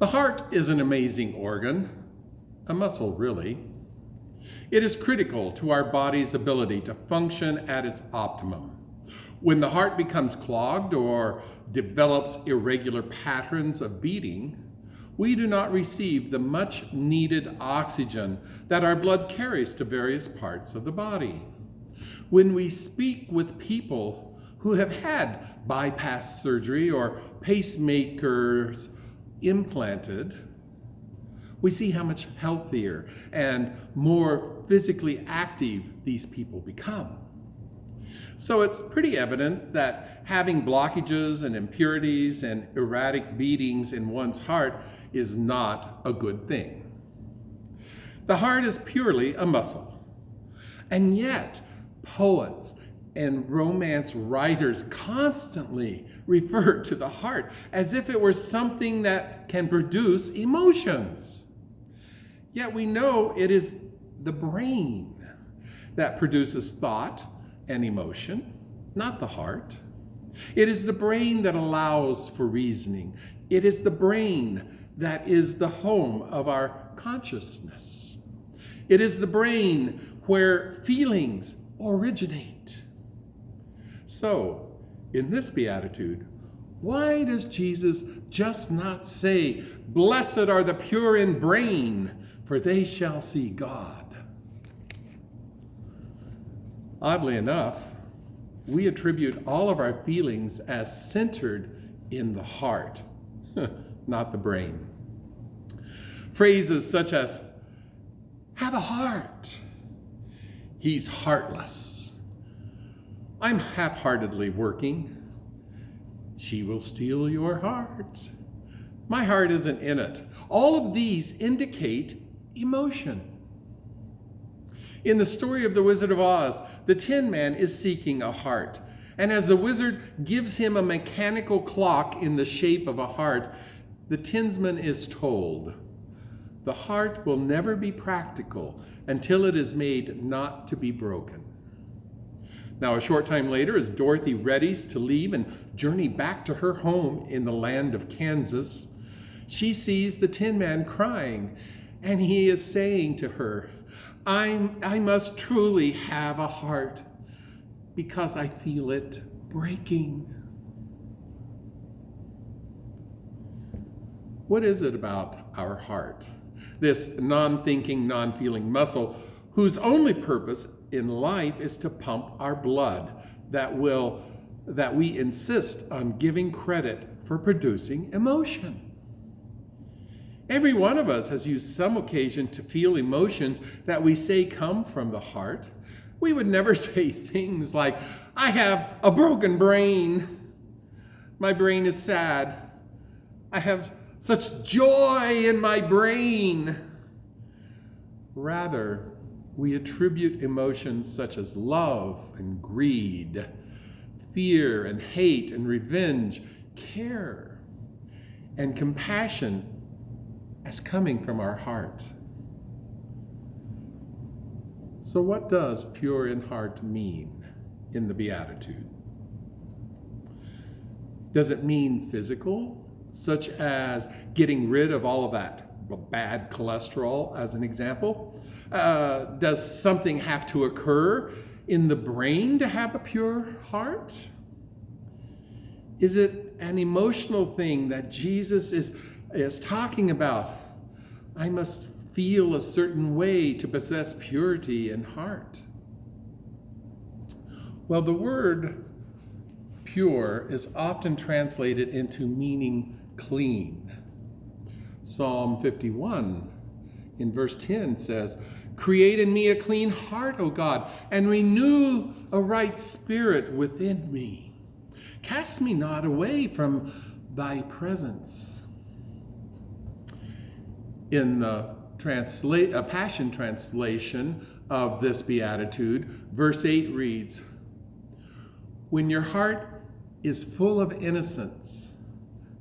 The heart is an amazing organ, a muscle really. It is critical to our body's ability to function at its optimum. When the heart becomes clogged or develops irregular patterns of beating, we do not receive the much needed oxygen that our blood carries to various parts of the body. When we speak with people who have had bypass surgery or pacemakers implanted, we see how much healthier and more physically active these people become. So it's pretty evident that having blockages and impurities and erratic beatings in one's heart is not a good thing. The heart is purely a muscle, and yet poets and romance writers constantly refer to the heart as if it were something that can produce emotions. Yet we know it is the brain that produces thought and emotion, not the heart. It is the brain that allows for reasoning. It is the brain that is the home of our consciousness. It is the brain where feelings originate. So, in this beatitude, why does Jesus just not say, "Blessed are the pure in brain, for they shall see God"? Oddly enough, we attribute all of our feelings as centered in the heart, not the brain. Phrases such as, "have a heart," "he's heartless," "I'm half-heartedly working," "she will steal your heart," "my heart isn't in it." All of these indicate emotion. In the story of the Wizard of Oz, the Tin Man is seeking a heart. And as the wizard gives him a mechanical clock in the shape of a heart, the tinsman is told, the heart will never be practical until it is made not to be broken. Now, a short time later, as Dorothy readies to leave and journey back to her home in the land of Kansas, she sees the Tin Man crying, and he is saying to her, I must truly have a heart because I feel it breaking. What is it about our heart, this non-thinking, non-feeling muscle whose only purpose in life is to pump our blood that we insist on giving credit for producing emotion? Every one of us has used some occasion to feel emotions that we say come from the heart. We would never say things like, "I have a broken brain. My brain is sad. I have such joy in my brain." Rather, we attribute emotions such as love and greed, fear and hate and revenge, care and compassion as coming from our heart. So what does pure in heart mean in the Beatitude? Does it mean physical, such as getting rid of all of that bad cholesterol, as an example? Does something have to occur in the brain to have a pure heart? Is it an emotional thing that Jesus is talking about? I must feel a certain way to possess purity in heart. Well, the word pure is often translated into meaning clean. Psalm 51 in verse 10 says, "Create in me a clean heart, O God, and renew a right spirit within me. Cast me not away from thy presence." In the Passion translation of this beatitude, verse 8 reads, "When your heart is full of innocence,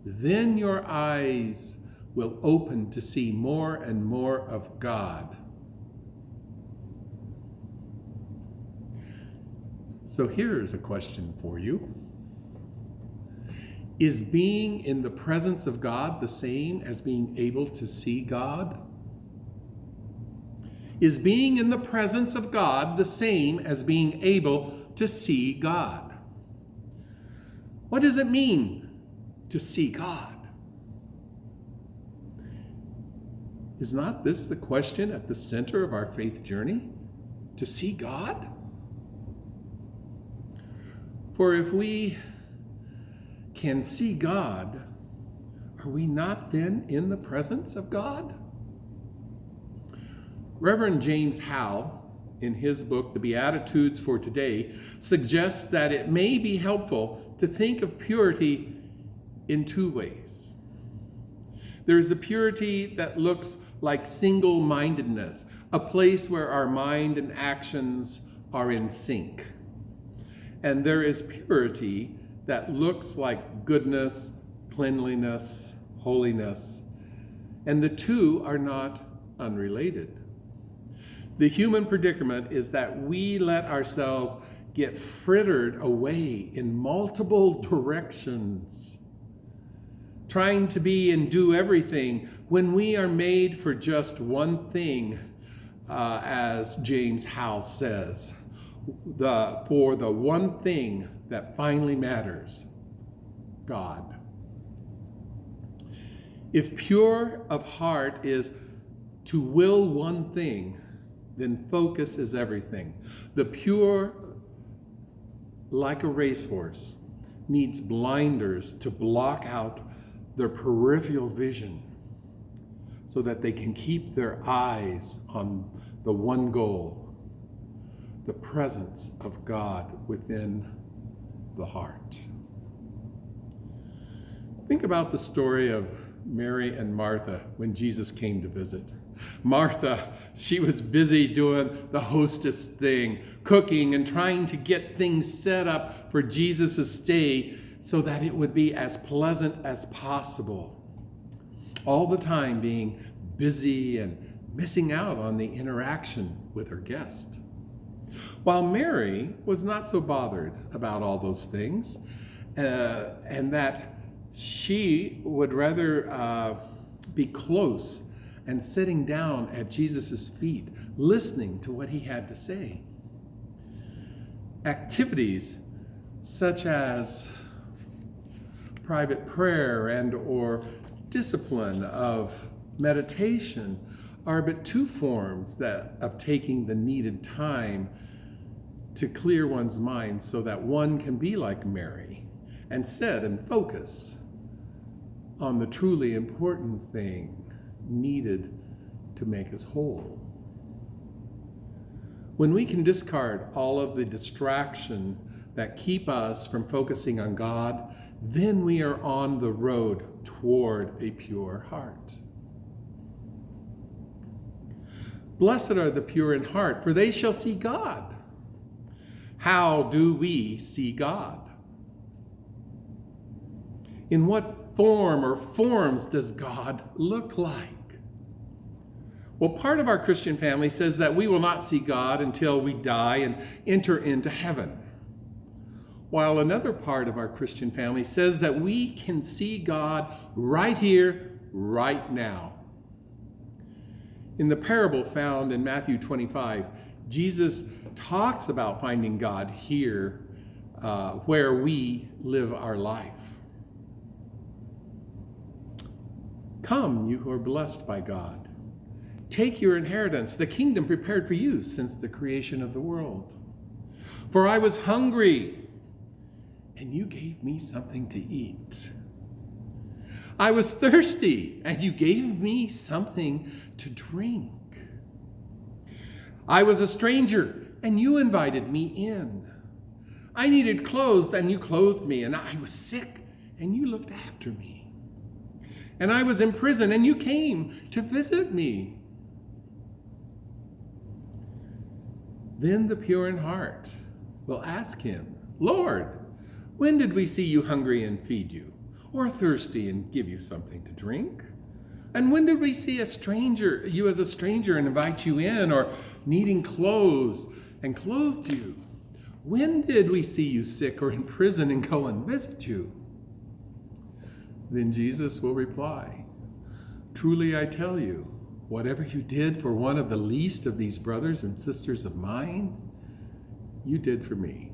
then your eyes will open to see more and more of God." So here's a question for you. Is being in the presence of God the same as being able to see God? Is being in the presence of God the same as being able to see God? What does it mean to see God? Is not this the question at the center of our faith journey? To see God? For if we can see God, are we not then in the presence of God? Reverend James Howe, in his book, The Beatitudes for Today, suggests that it may be helpful to think of purity in two ways. There's a purity that looks like single-mindedness, a place where our mind and actions are in sync. And there is purity that looks like goodness, cleanliness, holiness, and the two are not unrelated. The human predicament is that we let ourselves get frittered away in multiple directions, trying to be and do everything when we are made for just one thing, as James Howe says, for the one thing that finally matters, God. If pure of heart is to will one thing, then focus is everything. The pure, like a racehorse, needs blinders to block out their peripheral vision so that they can keep their eyes on the one goal, the presence of God within the heart. Think about the story of Mary and Martha when Jesus came to visit. Martha, she was busy doing the hostess thing, cooking and trying to get things set up for Jesus' stay so that it would be as pleasant as possible. All the time being busy and missing out on the interaction with her guest. While Mary was not so bothered about all those things, and that she would rather be close and sitting down at Jesus' feet, listening to what he had to say. Activities such as private prayer and or discipline of meditation are but two forms of taking the needed time to clear one's mind so that one can be like Mary and sit and focus on the truly important thing needed to make us whole. When we can discard all of the distraction that keep us from focusing on God, then we are on the road toward a pure heart. Blessed are the pure in heart, for they shall see God. How do we see God? In what form or forms does God look like? Well, part of our Christian family says that we will not see God until we die and enter into heaven. While another part of our Christian family says that we can see God right here, right now. In the parable found in Matthew 25, Jesus talks about finding God here where we live our life. Come, you who are blessed by God. Take your inheritance, the kingdom prepared for you since the creation of the world. For I was hungry, and you gave me something to eat. I was thirsty, and you gave me something to drink. I was a stranger, and you invited me in. I needed clothes, and you clothed me, and I was sick, and you looked after me. And I was in prison, and you came to visit me. Then the pure in heart will ask him, Lord, when did we see you hungry and feed you, or thirsty and give you something to drink? And when did we see you as a stranger and invite you in, or needing clothes and clothed you? When did we see you sick or in prison and go and visit you? Then Jesus will reply, "Truly I tell you, whatever you did for one of the least of these brothers and sisters of mine, you did for me."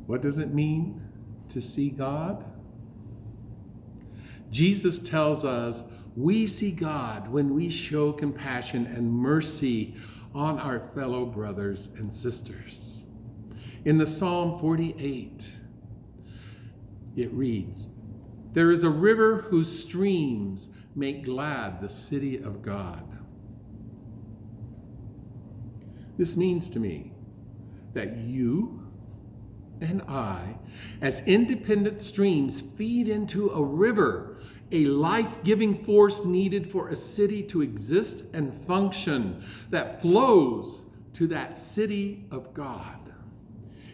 What does it mean to see God? Jesus tells us we see God when we show compassion and mercy on our fellow brothers and sisters. In the Psalm 48, it reads, "There is a river whose streams make glad the city of God." This means to me that you and I, as independent streams, feed into a river, a life-giving force needed for a city to exist and function, that flows to that city of God.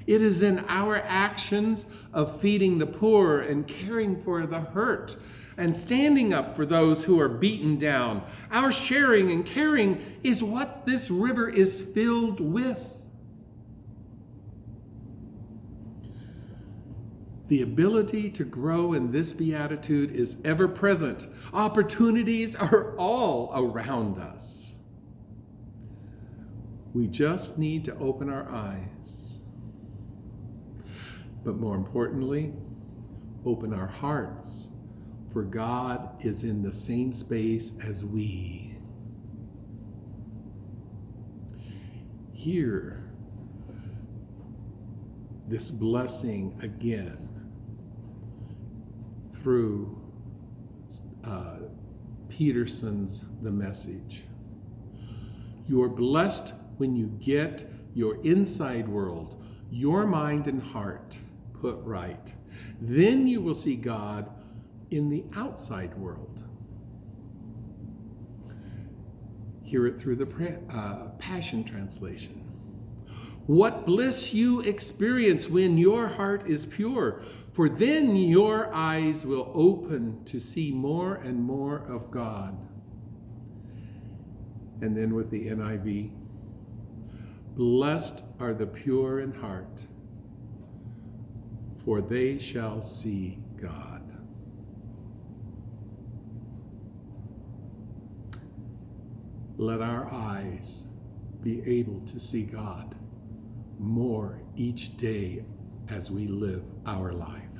It is in our actions of feeding the poor and caring for the hurt and standing up for those who are beaten down. Our sharing and caring is what this river is filled with. The ability to grow in this beatitude is ever present. Opportunities are all around us. We just need to open our eyes. But more importantly, open our hearts, for God is in the same space as we. Hear this blessing again through Peterson's The Message. You're blessed when you get your inside world, your mind and heart put right. Then you will see God in the outside world. Hear it through the Passion Translation. What bliss you experience when your heart is pure, for then your eyes will open to see more and more of God. And then with the NIV, blessed are the pure in heart, for they shall see God. Let our eyes be able to see God more each day as we live our life.